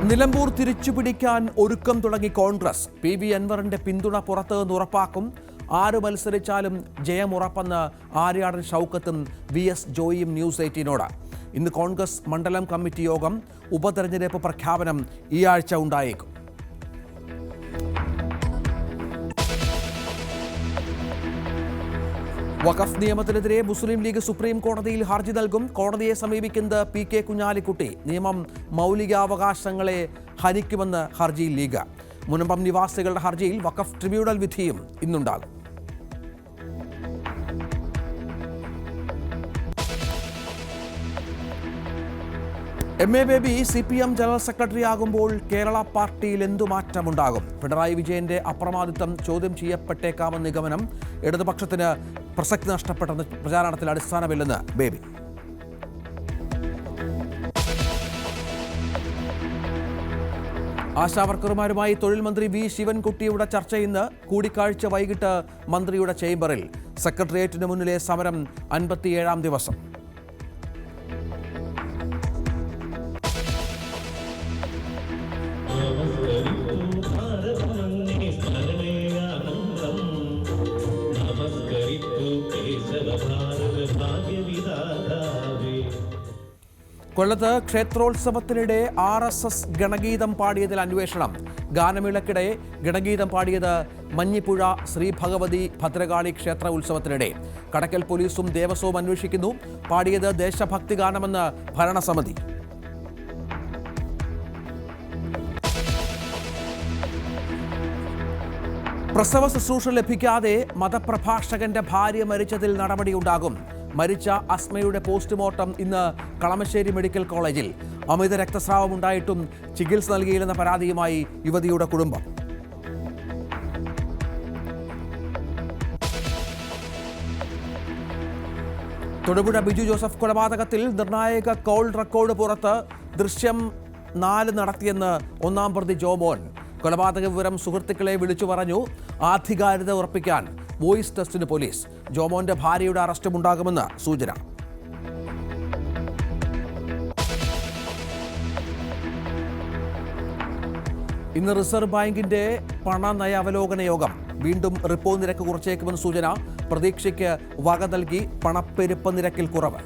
നിലമ്പൂർ തിരിച്ചുപിടിക്കാൻ ഒരുക്കം തുടങ്ങി കോൺഗ്രസ്. PV അൻവറിന്റെ പിന്തുണ പുറത്ത് നിന്ന് ഉറപ്പാക്കും. ആര് മത്സരിച്ചാലും ജയമുറപ്പെന്ന് ആര്യാടൻ ഷൗക്കത്തും VS ജോയിയും ന്യൂസ് 18നോട്. ഇന്ന് കോൺഗ്രസ് മണ്ഡലം കമ്മിറ്റി യോഗം. ഉപതെരഞ്ഞെടുപ്പ് പ്രഖ്യാപനം ഈ ആഴ്ച ഉണ്ടായേക്കും. വഖഫ് നിയമത്തിനെതിരെ മുസ്ലിം ലീഗ് സുപ്രീം കോടതിയിൽ ഹർജി നൽകും. കോടതിയെ സമീപിക്കുന്നത് PK കുഞ്ഞാലിക്കുട്ടി. നിയമം മൗലികാവകാശങ്ങളെ ഹനിക്കുമെന്ന് ഹർജിയിൽ ലീഗ്. മുനമ്പം നിവാസികളുടെ ഹർജിയിൽ വഖഫ് ട്രിബ്യൂണൽ വിധിയും ഇന്നുണ്ടാകും. MA baby CPM general secretary ആകുമ്പോൾ കേരള പാർട്ടിയിൽ എന്തു മാറ്റമുണ്ടാകും? പിണറായി വിജയന്റെ അപ്രമാദിത്വം ചോദ്യം ചെയ്യപ്പെട്ടേക്കാമെന്ന നിഗമനം. ഇടതുപക്ഷത്തിന് പ്രസക്തി നഷ്ടപ്പെട്ടെന്ന പ്രചാരണത്തിൽ അടിസ്ഥാനമില്ലെന്ന് ബേബി. ആശാവർക്കർമാരുമായി തൊഴിൽ മന്ത്രി V ശിവൻകുട്ടിയുടെ ചർച്ച ഇന്ന്. കൂടിക്കാഴ്ച വൈകിട്ട് മന്ത്രിയുടെ ചേംബറിൽ. സെക്രട്ടേറിയറ്റിന് മുന്നിലെ സമരം 57ാം ദിവസം. കൊല്ലത്ത് ക്ഷേത്രോത്സവത്തിനിടെ RSS ഗണഗീതം പാടിയതിൽ അന്വേഷണം. ഗാനമേളയ്ക്കിടെ ഗണഗീതം പാടിയത് മഞ്ഞിപ്പുഴ ശ്രീ ഭഗവതി ഭദ്രകാളി ക്ഷേത്ര ഉത്സവത്തിനിടെ. കടക്കൽ പോലീസും ദേവസ്വവും അന്വേഷിക്കുന്നു. പാടിയത് ദേശഭക്തി ഗാനമെന്ന് ഭരണസമിതി. പ്രസവ ശുശ്രൂഷ ലഭിക്കാതെ മതപ്രഭാഷകന്റെ ഭാര്യ മരിച്ചതിൽ നടപടിയുണ്ടാകും. മരിച്ച അസ്മയുടെ പോസ്റ്റ്മോർട്ടം ഇന്ന് കളമശ്ശേരി മെഡിക്കൽ കോളേജിൽ. അമിത രക്തസ്രാവം ഉണ്ടായിട്ടും ചികിത്സ നൽകിയില്ലെന്ന പരാതിയുമായി യുവതിയുടെ കുടുംബം. തൊടുപുഴ ബിജു ജോസഫ് കൊലപാതകത്തിൽ നിർണായക കോൾ റെക്കോർഡ് പുറത്ത്. ദൃശ്യം 4 നടത്തിയെന്ന് ഒന്നാം പ്രതി ജോമോൻ. കൊലപാതക വിവരം സുഹൃത്തുക്കളെ വിളിച്ചു പറഞ്ഞു. ആധികാരികത ഉറപ്പിക്കാൻ വോയിസ് ടെസ്റ്റിന് പോലീസ്. ജോമോന്റെ ഭാര്യയുടെ അറസ്റ്റുമുണ്ടാകുമെന്ന് സൂചന. ഇന്ന് റിസർവ് ബാങ്കിന്റെ പണനയ അവലോകന യോഗം. വീണ്ടും റിപ്പോ നിരക്ക് കുറച്ചേക്കുമെന്ന് സൂചന. പ്രതീക്ഷയ്ക്ക് വക നൽകി പണപ്പെരുപ്പ നിരക്കിൽ കുറവ്.